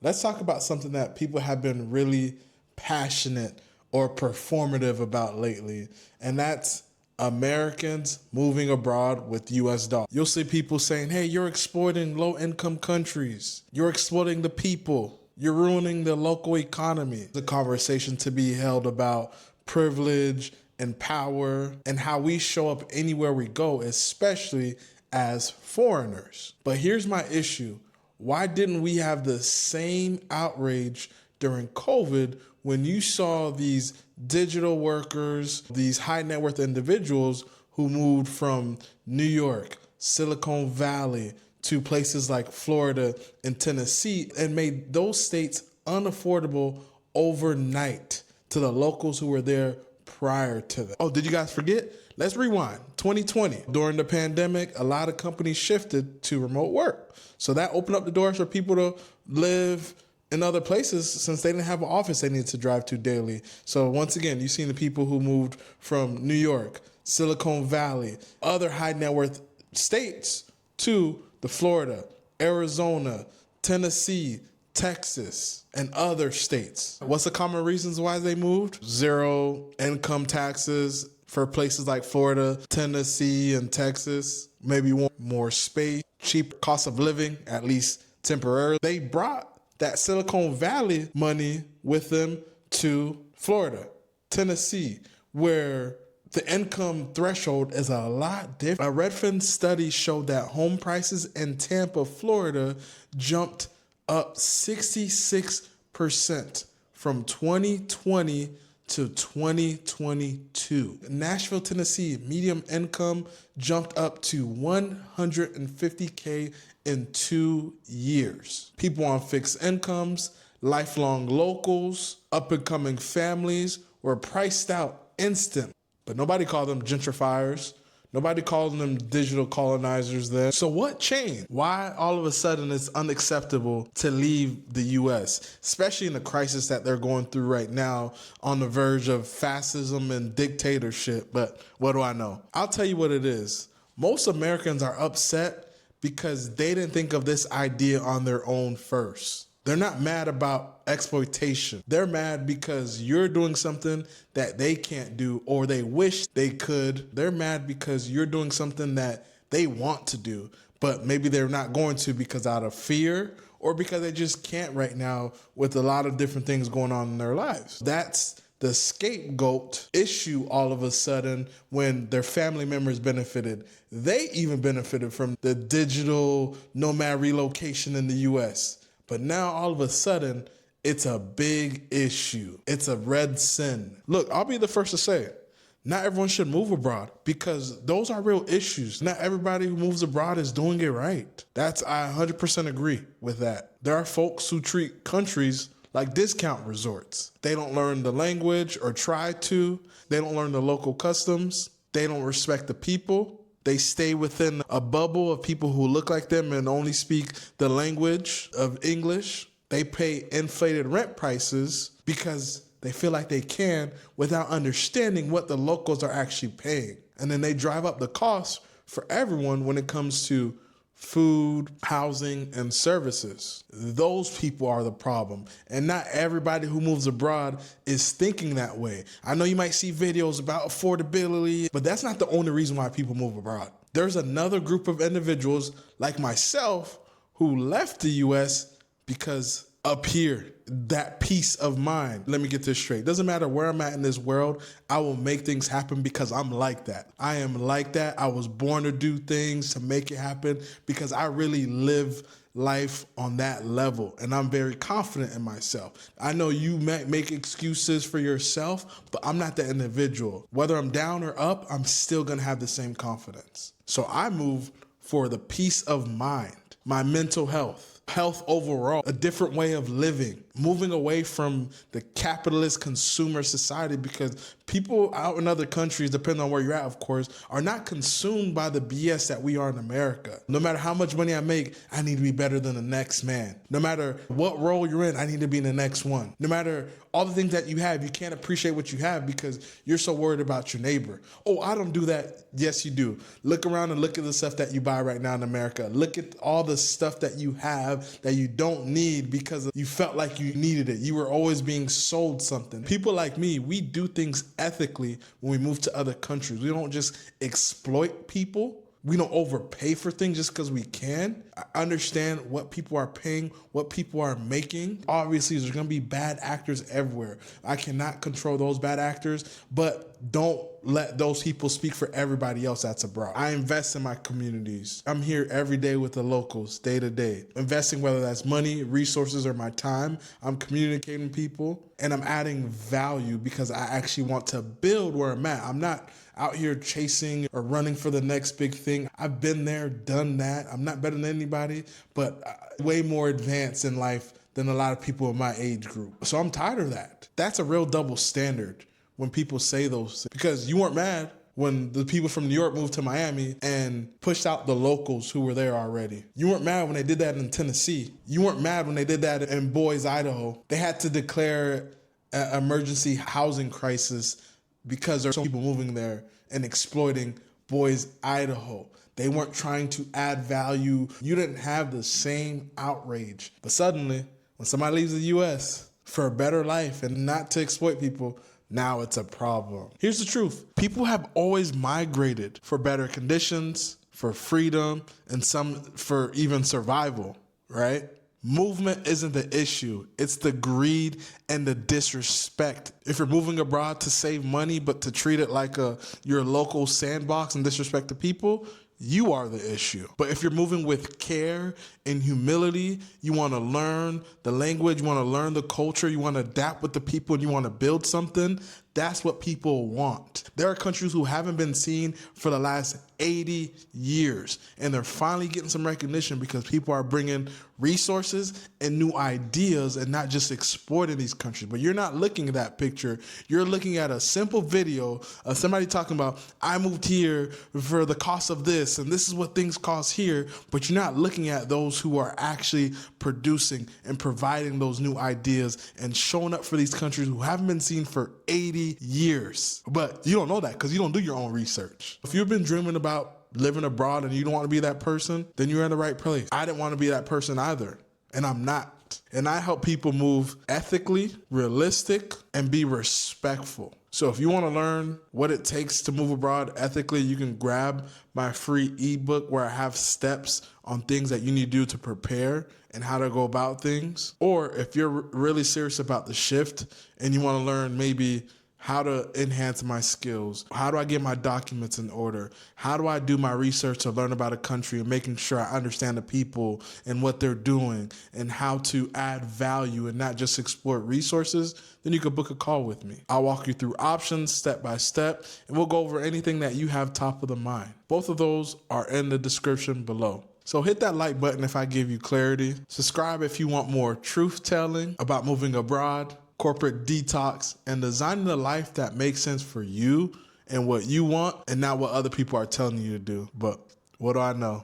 Let's talk about something that people have been really passionate or performative about lately, and that's Americans moving abroad with US dollars. You'll see people saying, hey, you're exploiting low-income countries. You're exploiting the people. You're ruining the local economy. The conversation to be held about privilege and power and how we show up anywhere we go, especially as foreigners. But here's my issue. Why didn't we have the same outrage during COVID when you saw these digital workers, these high net worth individuals who moved from New York, Silicon Valley, to places like Florida and Tennessee and made those states unaffordable overnight to the locals who were there prior to that? Oh, did you guys forget? Let's rewind. 2020, during the pandemic, a lot of companies shifted to remote work. So that opened up the doors for people to live in other places since they didn't have an office they needed to drive to daily. So once again, you've seen the people who moved from New York, Silicon Valley, other high net worth states to the Florida, Arizona, Tennessee, Texas, and other states. What's the common reasons why they moved? Zero income taxes for places like Florida, Tennessee, and Texas. Maybe more space, cheap cost of living, at least temporarily. They brought that Silicon Valley money with them to Florida, Tennessee, where the income threshold is a lot different. A Redfin study showed that home prices in Tampa, Florida jumped up 66% from 2020 to 2022. Nashville, Tennessee, median income jumped up to $150K in 2 years. People on fixed incomes, lifelong locals, up-and-coming families were priced out instant. But nobody called them gentrifiers. Nobody called them digital colonizers then. So what changed? Why all of a sudden it's unacceptable to leave the US, especially in the crisis that they're going through right now on the verge of fascism and dictatorship? But what do I know? I'll tell you what it is. Most Americans are upset because they didn't think of this idea on their own first. They're not mad about exploitation. They're mad because you're doing something that they can't do or they wish they could. They're mad because you're doing something that they want to do, but maybe they're not going to because out of fear or because they just can't right now with a lot of different things going on in their lives. That's the scapegoat issue all of a sudden when their family members benefited. They even benefited from the digital nomad relocation in the US. But now all of a sudden, it's a big issue. It's a red sin. Look, I'll be the first to say, not everyone should move abroad because those are real issues. Not everybody who moves abroad is doing it right. I 100% agree with that. There are folks who treat countries like discount resorts. They don't learn the language or try to. They don't learn the local customs. They don't respect the people. They stay within a bubble of people who look like them and only speak the language of English. They pay inflated rent prices because they feel like they can without understanding what the locals are actually paying. And then they drive up the cost for everyone when it comes to food, housing, and services. Those people are the problem. And not everybody who moves abroad is thinking that way. I know you might see videos about affordability, but that's not the only reason why people move abroad. There's another group of individuals like myself who left the US because up here, that peace of mind. Let me get this straight. Doesn't matter where I'm at in this world, I will make things happen because I'm like that. I am like that. I was born to do things, to make it happen because I really live life on that level and I'm very confident in myself. I know you might make excuses for yourself, but I'm not that individual. Whether I'm down or up, I'm still gonna have the same confidence. So I move for the peace of mind, my mental health overall, a different way of living, moving away from the capitalist consumer society, because people out in other countries, depending on where you're at, of course, are not consumed by the BS that we are in America. No matter how much money I make, I need to be better than the next man. No matter what role you're in, I need to be in the next one. No matter all the things that you have, you can't appreciate what you have because you're so worried about your neighbor. Oh, I don't do that. Yes, you do. Look around and look at the stuff that you buy right now in America. Look at all the stuff that you have that you don't need because you felt like you needed it. You were always being sold something. People like me, we do things ethically when we move to other countries. We don't just exploit people. We don't overpay for things just because we can. I understand what people are paying, what people are making. Obviously, there's going to be bad actors everywhere. I cannot control those bad actors, but don't let those people speak for everybody else that's abroad. I invest in my communities. I'm here every day with the locals, day to day. Investing, whether that's money, resources, or my time. I'm communicating with people, and I'm adding value because I actually want to build where I'm at. I'm not out here chasing or running for the next big thing. I've been there, done that. I'm not better than anybody, but way more advanced in life than a lot of people in my age group. So I'm tired of that. That's a real double standard when people say those things. Because you weren't mad when the people from New York moved to Miami and pushed out the locals who were there already. You weren't mad when they did that in Tennessee. You weren't mad when they did that in Boise, Idaho. They had to declare an emergency housing crisis because there are so many people moving there and exploiting Boise, Idaho. They weren't trying to add value. You didn't have the same outrage. But suddenly, when somebody leaves the U.S. for a better life and not to exploit people, now it's a problem. Here's the truth. People have always migrated for better conditions, for freedom, and some for even survival, right? Movement isn't the issue. It's the greed and the disrespect. If you're moving abroad to save money, but to treat it like your local sandbox and disrespect the people, you are the issue. But if you're moving with care and humility, you want to learn the language, you want to learn the culture, you want to adapt with the people, and you want to build something, that's what people want. There are countries who haven't been seen for the last 80 years, and they're finally getting some recognition because people are bringing resources and new ideas and not just exploiting these countries. But you're not looking at that picture. You're looking at a simple video of somebody talking about, I moved here for the cost of this, and this is what things cost here, but you're not looking at those who are actually producing and providing those new ideas and showing up for these countries who haven't been seen for 80 years. But you don't know that because you don't do your own research. If you've been dreaming about living abroad and you don't want to be that person, then you're in the right place. I didn't want to be that person either, and I'm not. And I help people move ethically, realistic, and be respectful. So if you want to learn what it takes to move abroad ethically, you can grab my free ebook where I have steps on things that you need to do to prepare and how to go about things. Or if you're really serious about the shift and you want to learn maybe how to enhance my skills, how do I get my documents in order, how do I do my research to learn about a country and making sure I understand the people and what they're doing and how to add value and not just exploit resources, then you can book a call with me. I'll walk you through options step by step, and we'll go over anything that you have top of the mind. Both of those are in the description below. So hit that like button if I give you clarity. Subscribe if you want more truth telling about moving abroad, corporate detox, and designing a life that makes sense for you and what you want and not what other people are telling you to do. But what do I know?